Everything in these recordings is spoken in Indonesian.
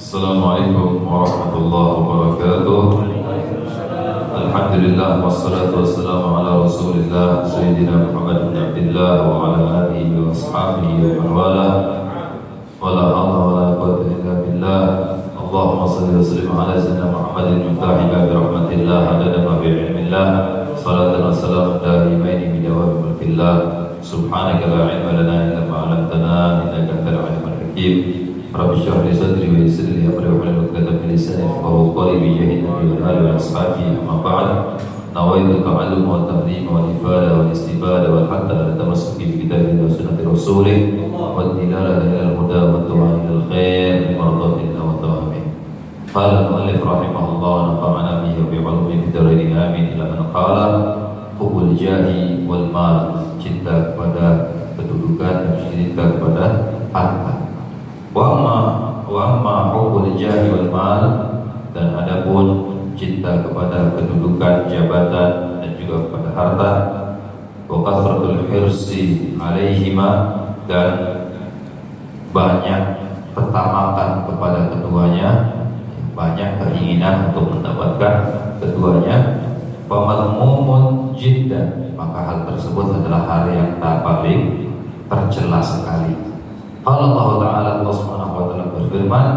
Assalamualaikum warahmatullahi wabarakatuh. Alhamdulillah wassalatu wassalamu ala Rasulillah Sayyidina Muhammad bin Abdullah wa ala alihi wa ashabihi wa man wala. Wala hawla wala quwwata illa billah. Allahumma shalli wa sallim ala sayyidina Muhammadin miftahi babi rahmatillah adada ma bi ilmillah. Salatan wa salamun daimaini bi dawami mulkillah. Subhanaka la ilma lana illa ma 'allamtana innaka antal alimul hakim. Rabbi shrah li sadri wa yassir li amri wahlul 'uqdatam min lisani yafqahu qawli bi jahi nabi wa alihi wa ashabihi amma ba'd. Nawaitu ta'allum wa ta'lim wa ifada wa istibada wa hatta ala tamassuki bi kitabihi wa sunnati rasulih wa dilala ila al-huda wa du'a ila al-khair mardatillah wa tawamih. Qala al-muallif rahimahullah wa nafa'ana bihi wa bi 'ulumihi fid dharain amin. Ila man qala hubbul jahi wal mal, cinta kepada kedudukan dan cinta kepada harta. Wa amma hubbul jahi wal mal, dan adapun cinta kepada kedudukan, jabatan dan juga kepada harta, wa kasratul hirsi alaihima, dan banyak pertamakan kepada keduanya, banyak keinginan untuk mendapatkan keduanya, famadmumun jiddan, maka hal tersebut adalah hal yang tak paling tercela sekali. Allah Ta'ala, Allah Subhanahu wa Ta'ala berfirman,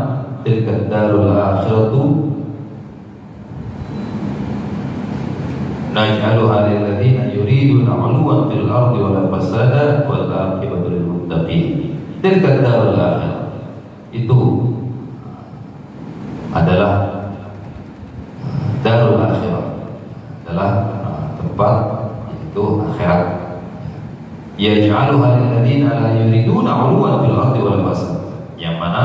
tilka darul akhiratu naj'aluha lil ladzina yuriduna 'uluwan fil ardi wa la fasada wal 'aqibatu lil muttaqin. Tilka darul akhirah, itu adalah darul akhirah, adalah tempat, yaitu akhirat. Yaj'aluha lil ladzina la yuriduna 'uluwan fil ardi wa la fasada, yang mana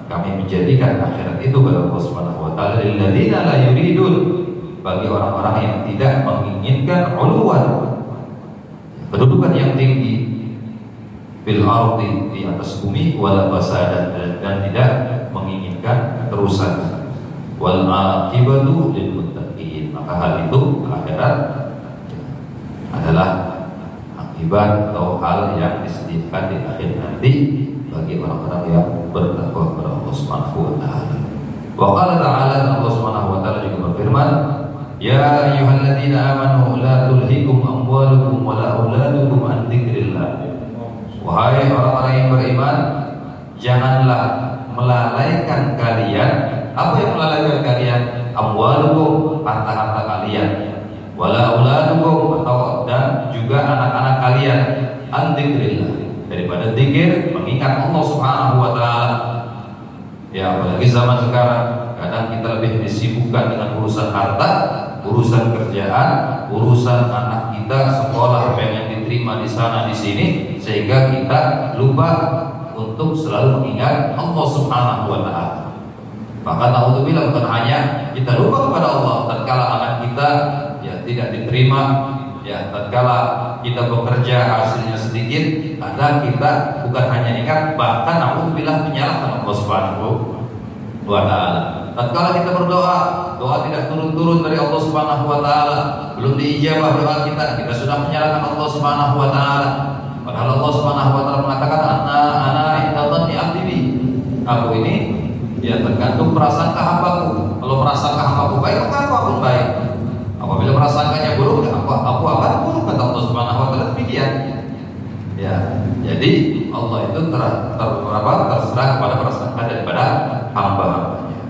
kami menjadikan akhirat itu bagi Allah Subhanahu wa Ta'ala lil ladzina la yuridun, bagi orang-orang yang tidak menginginkan 'uluwan, kedudukan yang tinggi, fil ardi, di atas bumi, wala fasada, dan tidak menginginkan kerusakan, wal aqibatu lil muttaqin, maka hal itu akhirat adalah akibat atau hal yang disediakan di akhir nanti bagi orang-orang yang bertakwa kepada Allah Subhanahu wa Ta'ala. Wa qala ta'ala, Allah Subhanahu wa Ta'ala juga berfirman, ya ayyuhalladzina amanu la tulhikum amwalukum wa la auladukum an dzikrillah. Wahai orang-orang yang beriman, janganlah melalaikan kalian. Apa yang melalaikan kalian? Amwalukum, harta-harta kalian, wala auladukum, atau dan juga anak-anak kalian, an dzikrillah, daripada zikir, mengingat Allah Subhanahu wa Ta'ala. Ya, apalagi zaman sekarang, kadang kita lebih disibukkan dengan urusan harta, urusan kerjaan, urusan anak kita sekolah pengen diterima di sana di sini, sehingga kita lupa untuk selalu mengingat Allah Subhanahu wa Ta'ala. Maka naudzubillah, bukan hanya kita lupa kepada Allah tatkala anak kita ya tidak diterima, ya tatkala kita bekerja hasilnya sedikit, kadang kita bukan hanya ingat, bahkan naudzubillah menyalahkan Allah Subhanahu wa Ta'ala. Tatkala kita berdoa, doa tidak turun-turun dari Allah Subhanahu wa Ta'ala, belum diijabah doa kita sudah menyalahkan Allah Subhanahu wa Ta'ala. Padahal Allah Subhanahu wa Ta'ala mengatakan, ana inda dhanni 'abdi bi, aku ini ya tergantung prasangka hambaku. Kalau prasangka hambaku baik, maka aku akan baik. Apabila prasangkanya buruk, aku akan buruk, kata Allah Subhanahu wa Ta'ala. Demikian. Ya, jadi Allah itu terserah kepada prasangka daripada hamba-hambanya.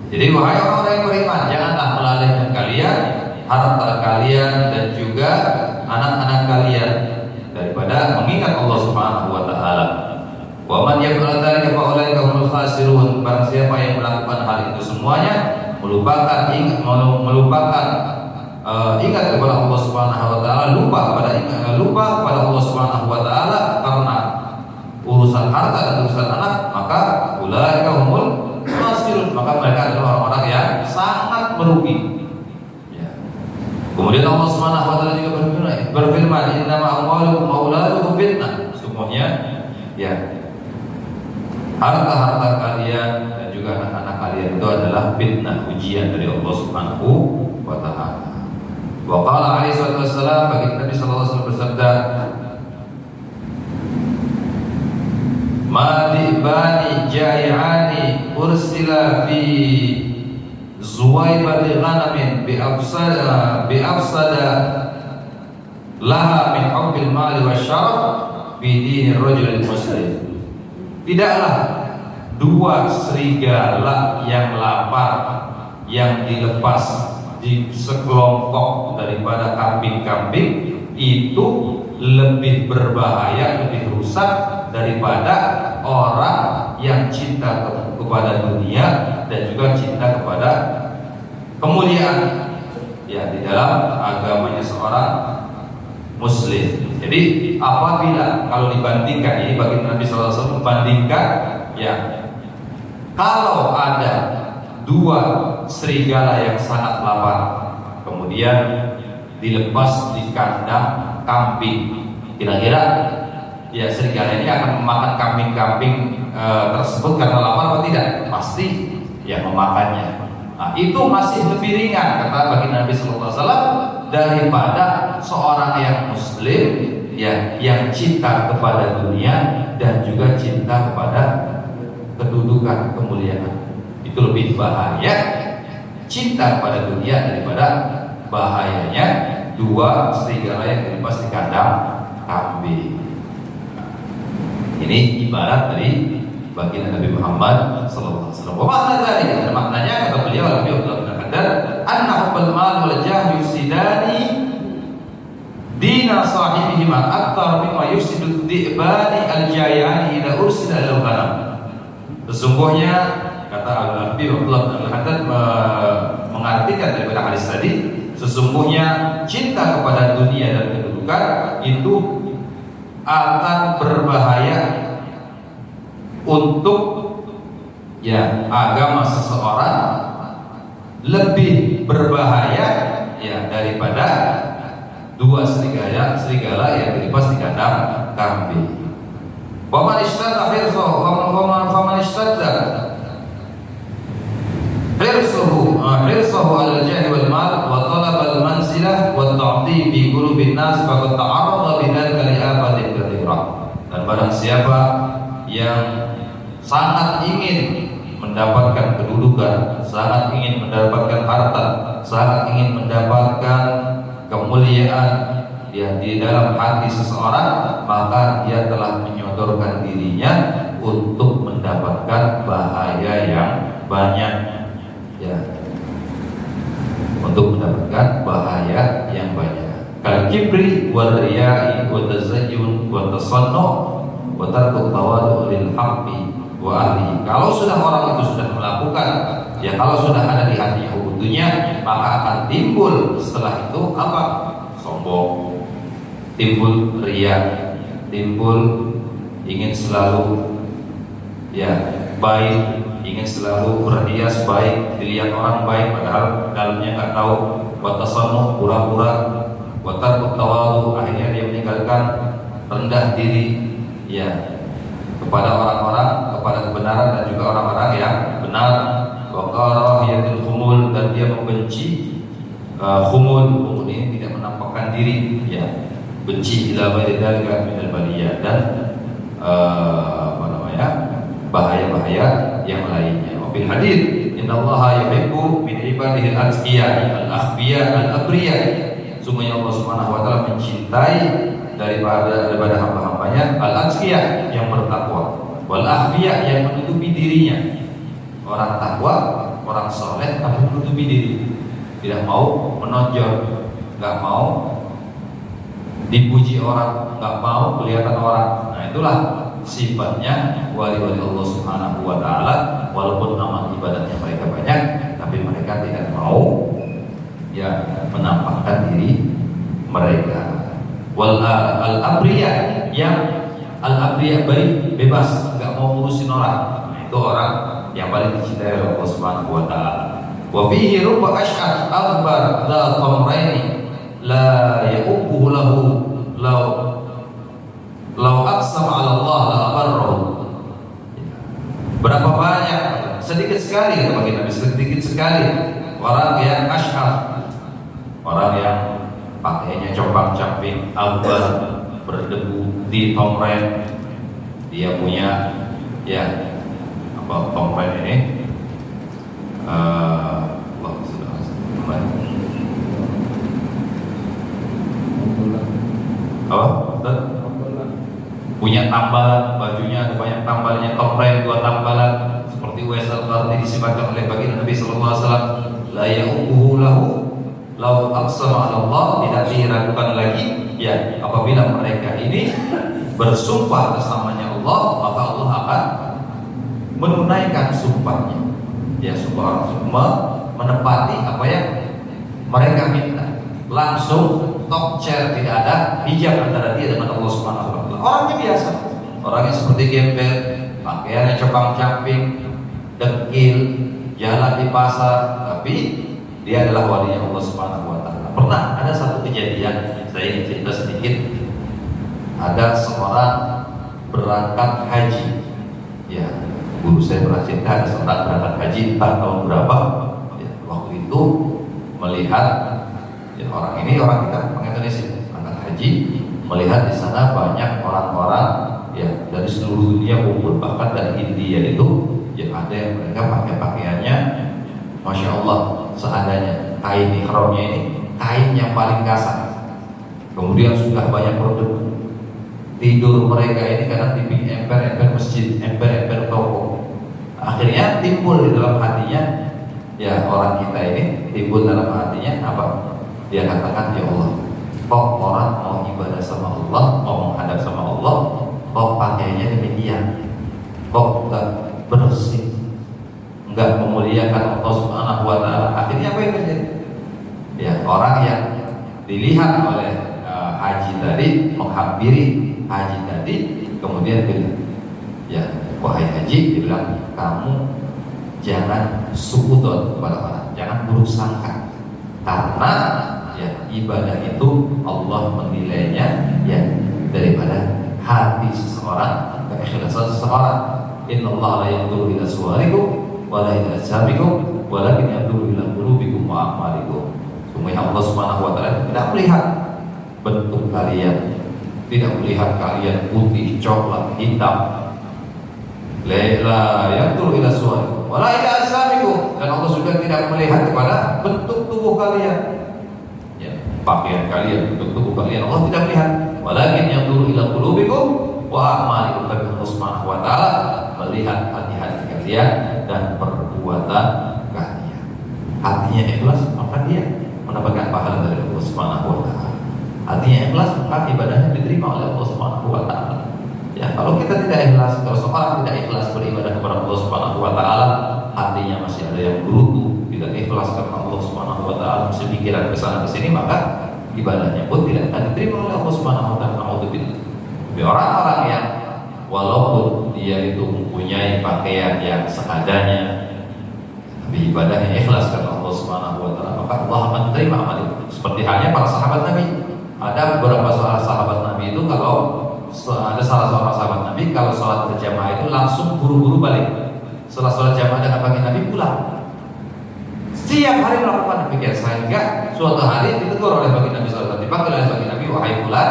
Jadi wahai orang-orang yang beriman, janganlah melalaikan kalian harta kalian dan juga anak-anak kalian daripada mengingat Allah Subhanahu wa Ta'ala. Wa man yaf'al dzalika fa ulaika humul khasirun. Barang siapa yang melakukan hal itu semuanya, melupakan ingat kepada Allah Subhanahu wa Ta'ala, lupa kepada Allah Subhanahu wa Ta'ala karena urusan harta dan urusan anak, maka ulaika humul khasirun, maka mereka adalah orang-orang yang sangat merugi. Ya. Kemudian Allah Subhanahu wa Ta'ala juga berfirman, innama amwalukum wa auladukum fitnah. Semuanya ya, harta-harta kalian dan juga anak-anak kalian itu adalah fitnah, ujian dari Allah Subhanahu wa Ta'ala. Wa qala alaihi wasallam, bagi Nabi sallallahu alaihi wasallam bersabda, madibani jai'ani ursila fi zuwaibati ghanamin bi afsada laha min hubbil mali wasyaraf fi dinir rajulil muslim. Tidaklah dua serigala yang lapar yang dilepas di sekelompok daripada kambing-kambing itu lebih berbahaya, lebih rusak daripada orang yang cinta kepada dunia dan juga cinta kepada kemuliaan ya di dalam agamanya seorang muslim. Jadi apabila kalau dibandingkan, ini bagi Nabi SAW membandingkan ya, kalau ada dua serigala yang sangat lapar kemudian dilepas di kandang kambing, kira-kira ya serigala ini akan memakan kambing-kambing tersebut karena lapar atau tidak? Pasti ya memakannya. Nah, itu masih lebih ringan kata bagi Nabi SAW daripada seorang yang muslim ya yang cinta kepada dunia dan juga cinta kepada kedudukan, kemuliaan. Itu lebih bahaya cinta kepada dunia daripada bahayanya dua serigala yang dilepas di kandang kambing. Ini ibarat dari baginda Nabi Muhammad sallallahu alaihi wasallam. Wa makna tadi, ada maknanya kata beliau anna hubbal mal wal jah yusidani dina sahibihima akthar mimma yusidu dhi'bani al-jayani ila ursila ila al-ghanam. Sesungguhnya kata Al-Habib Abdullah Al-Haddad mengartikan daripada hadis tadi, sesungguhnya cinta kepada dunia dan kedudukan itu akan berbahaya untuk ya agama seseorang, lebih berbahaya ya daripada dua serigala yang dilepas di kandang kambing. Wa man ishtadda hirsuhu hirsuhu al-jahl wal mal wa talab al-manzilah wa ta'dhib bi qulubin nas faqad ta'arrada bidzalika li afatin katsirah. Dan barang siapa yang sangat ingin mendapatkan kedudukan, sangat ingin mendapatkan harta, sangat ingin mendapatkan kemuliaan ya di dalam hati seseorang, maka dia telah menyodorkan dirinya untuk mendapatkan bahaya yang banyak ya, untuk mendapatkan bahaya yang banyak. Kal kibri wal riya'i wa tazayyun wa tasannu wa tarku tawadu lil haqqi wa ahli. Kalau sudah orang itu sudah melakukan ya, kalau sudah ada di hatinya hubungan dunia, maka akan timbul setelah itu apa? Sombong, timbul riya, timbul ingin selalu ya baik, ingin selalu berhias baik, dilihat orang baik padahal dalamnya nggak tahu. Wa tasannu, pura-pura. Wa tarku tawadu, akhirnya dia meninggalkan rendah diri ya kepada orang-orang, kepada kebenaran dan juga orang-orang yang benar. Wa karahiyatul khumul, dan dia membenci khumul ini tidak menampakkan diri ya, benci ila dzalika minal baliyah, dan apa namanya, bahaya-bahaya yang lainnya. Wa fil hadits innallaha yuhibbu min ibadihi al-atqiya al-akhfiya al-abriya. Sungguhnya Allah Subhanahu wa taala mencintai daripada hamba-hambanya al-atqiya yang bertakwa, wal akhfiya yang menutupi dirinya. Orang takwa, orang soleh tapi menutupi diri, tidak mau menonjol, nggak mau dipuji orang, nggak mau kelihatan orang. Nah itulah sifatnya wali-wali Allah Subhanahu wa taala. Walaupun amal ibadahnya mereka banyak, tapi mereka tidak mau ya menampakkan diri mereka. Wal al-abriya, yang al-abriya baik, bebas, nggak mau ngurusin orang. Nah, itu orang yang paling dicintai oleh Allah Subhanahu wa taala. Wa fihi rubba ash'ar akbar dha tamraini la yaqbuhu lahu law aqsama 'ala Allah la abarrahu. Berapa banyak, sedikit sekali kata bagi Nabi, sedikit sekali orang yang ash'ar, orang yang pakainya compang-camping, akbar, berdebu di tomren, dia punya ya apa komplain ini sudah apa punya tambalan bajunya ada banyak tambalannya, komplain 2 tambalan seperti Uwais al-Qarni disifatkan oleh baginda Nabi sallallahu alaihi wasallam la ya'ubuhu lahu law aqsama 'ala Allah, tidak diragukan lagi ya apabila mereka ini bersumpah atas namanya Allah, maka Allah akan menunaikan sumpahnya. Ya, sumpah orang menepati apa yang mereka minta. Langsung top chair, tidak ada hijab antara dia dengan Allah Subhanahu wa taala. Orangnya biasa, orangnya seperti gembel, pakaiannya compang-camping, dekil, jalan di pasar, tapi dia adalah walinya Allah Subhanahu wa taala. Pernah ada satu kejadian, saya ingin cerita sedikit. Ada seorang berangkat haji. Ya, guru saya pernah cerita ada seorang berangkat haji entah tahun berapa. Ya, waktu itu melihat ya, orang ini orang kita orang Indonesia berangkat haji, melihat di sana banyak orang-orang ya dari seluruh dunia kumpul, bahkan dari India itu ya ada yang mereka pakai pakaiannya Masya Allah seadanya, kain ihramnya ini kain yang paling kasar, kemudian sudah banyak berdebu. Tidur mereka ini kadang di emper-emper masjid, emper-emper toko. Akhirnya timbul di dalam hatinya ya orang kita ini, timbul dalam hatinya apa? Dia katakan, ya Allah, kok orang mau ibadah sama Allah, mau menghadap sama Allah, kok pakainya demikian, kok enggak bersih, enggak memuliakan Allah Subhanahu wa taala. Akhirnya apa yang terjadi? Ya, orang yang dilihat oleh haji tadi, menghampiri haji tadi, kemudian bilang, ya wahai haji, bilang kamu jangan suudzon kepada orang, jangan buruk sangka, karena ya ibadah itu Allah menilainya ya daripada hati seseorang, keikhlasan seseorang. Innallaha la yanzuru ila suwarikum wa la ila ajsamikum walakin yanzuru ila qulubikum wa a'malikum. Sungguhnya Allah Subhanahu wa taala tidak melihat bentuk kalian, tidak melihat kalian putih, coklat, hitam. La yanzuru ila suwarikum wa la ila ajsamikum, dan Allah juga tidak melihat kepada bentuk tubuh kalian. Pakaian kalian, bentuk tubuh kalian Allah tidak melihat. Walakin yanzuru ila qulubikum wa a'malikum. Tapi Allah Subhanahu wa taala melihat hati-hati kalian dan perbuatan kalian. Hatinya ikhlas, maka dia mendapatkan pahala dari Allah Subhanahu wa taala. Hatinya ikhlas, maka ibadahnya diterima oleh Allah Subhanahu wa taala. Ya, kalau kita tidak ikhlas, kalau seorang tidak ikhlas beribadah kepada Allah Subhanahu wa taala, hatinya masih ada yang berutuh, tidak ikhlas karena Allah Subhanahu wa taala, masih pikiran ke sana ke sini, maka ibadahnya pun tidak akan diterima oleh Allah Subhanahu wa taala. Alhamdulillah. Tapi orang-orang yang walaupun dia itu mempunyai pakaian yang seadanya, tapi ibadahnya ikhlas karena Allah Subhanahu wa taala, maka Allah akan menerima amal itu. Seperti halnya para sahabat Nabi. Ada beberapa sahabat Nabi itu, kalau ada salah seorang sahabat Nabi kalau sholat berjamaah itu langsung buru-buru balik. Setelah sholat jamaah dengan baginda Nabi pulang. Setiap hari melakukan demikian, sehingga suatu hari ditegur oleh baginda Nabi SAW, dipanggil oleh baginda Nabi, wahai fulan,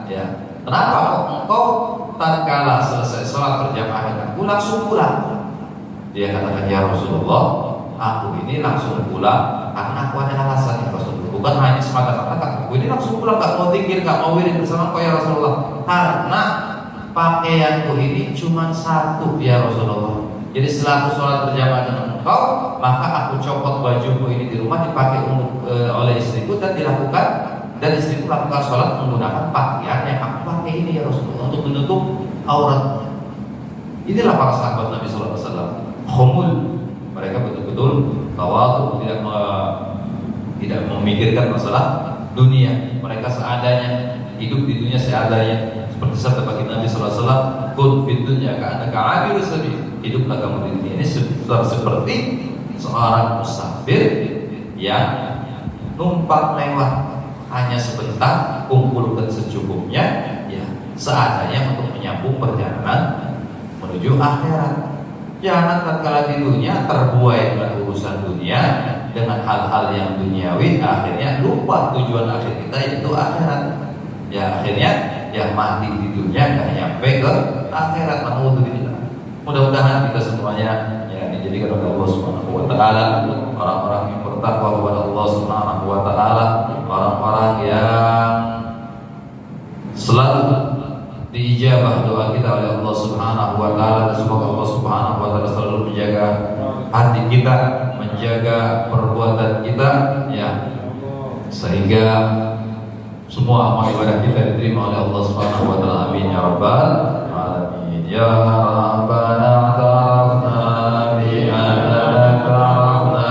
ya, kenapa engkau tatkala selesai sholat berjamaah denganku langsung pulang? Dia katakan, ya Rasulullah, aku ini langsung pulang karena aku ada alasan ya Rasulullah. Bukan hanya semata-mata aku ini langsung pulang, gak mau zikir, gak mau wirid bersama kau ya Rasulullah, karena pakaianku ini cuma satu ya Rasulullah. Jadi setelah aku sholat berjamaah dengan engkau, maka aku copot bajuku ini di rumah, dipakai oleh istriku dan dilakukan, dan istriku lakukan sholat menggunakan pakaian yang aku pakai ini ya Rasulullah, untuk menutup aurat. Inilah para sahabat Nabi Sallallahu Alaihi Wasallam. Khumul, mereka betul-betul tawadhu, tidak memikirkan masalah dunia. Mereka seadanya, hidup di dunia seadanya. Seperti sabda baginda Nabi Sallallahu Alaihi Wasallam, "Kun fid dunya ka'annaka 'abirus sabil." Hiduplah kamu di dunia ini seperti seorang musafir yang numpang lewat, hanya sebentar, kumpulkan secukupnya, ya seadanya untuk menyambung perjalanan menuju akhirat. Jangan tatkala di dunia terbuai dengan urusan dunia, dengan hal-hal yang duniawi, akhirnya lupa tujuan akhir kita, yaitu akhirat. Ya akhirnya ya mati di dunia, nggak nyampe ke akhirat. Alhamdulillah. Mudah-mudahan kita semuanya ya dijadikan oleh Allah Subhanahu wa taala orang-orang yang bertakwa kepada Allah Subhanahu wa taala, orang-orang yang selalu diijabah doa kita oleh Allah Subhanahu wa taala. Semoga Allah Subhanahu wa taala selalu menjaga hati kita, menjaga perbuatan kita ya, sehingga semua amal ibadah kita diterima oleh Allah Subhanahu wa taala. Amin ya rabbal alamin. Ya rabbana ta'afna bi annana ta'afna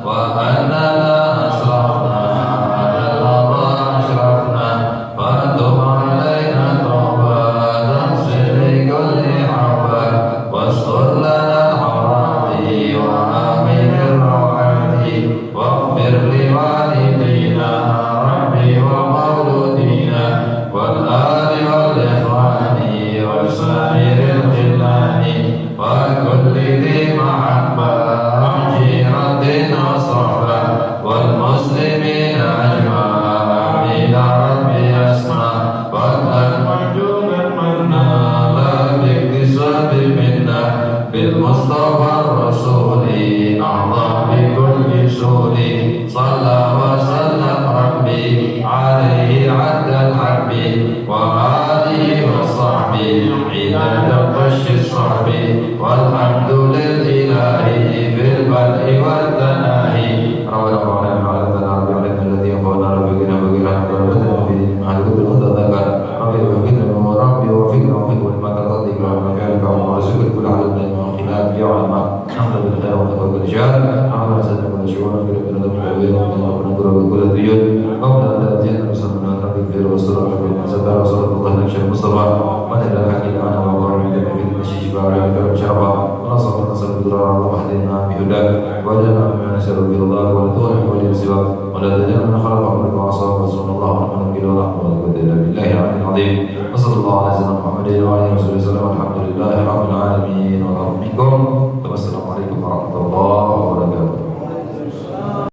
wa annana asrafna ala Allah asrafna wa tub alaina tawbatan sirri kulli awad wastur lana al-awrati wa amin al-rawati waghfir li walidina rabbi wa mauludina wal ali wal ikhwani wa sa'iril khilani wa kulli dhi mahabbah jiratin wa sahbah wal muslimina ajma'in ila rabbi asma wa al-manjuman manna la biktisabi minna bil mustafa rasuli a'la bi kulli suli salla wa sallam rabbi alaihi adda al-habbi wa alihi wa sahbihi ila tashi sahbi walhamdulil ilahi bil bad'i wal tanahi rabbana ma'alana bi'alim alladhi yaqawna rabbina bagina rabbana bi'alim ma'alukul mutadakar rabbi wa fikna wa fikna lima tatadik wa makanka wa rasulul kul alamna wa khilaf ya'lama nahnu bil khair wa taqwa bil jar nahnu nasallu wa nashwana bil tawfiq wa naqra wa kul diyun qabla an ta'tiyana rasuluna rabbi fir wa sallallahu wa sallam rasulullah nabiyyu mustafa wa la ilaha illa ana wa qarrina bil masjid wa ala syaraba wa nasallu wa ahdina bi huda wa jana min nasru bil Allah wa tu'ala wa lil siwa wa la tajana min khalaqa wa asaba sallallahu alaihi wa sallam billahi al-azim wa sallallahu alaihi wa sallam Muhammadin wa alihi wa sallam alhamdulillahi rabbil alamin wa minkum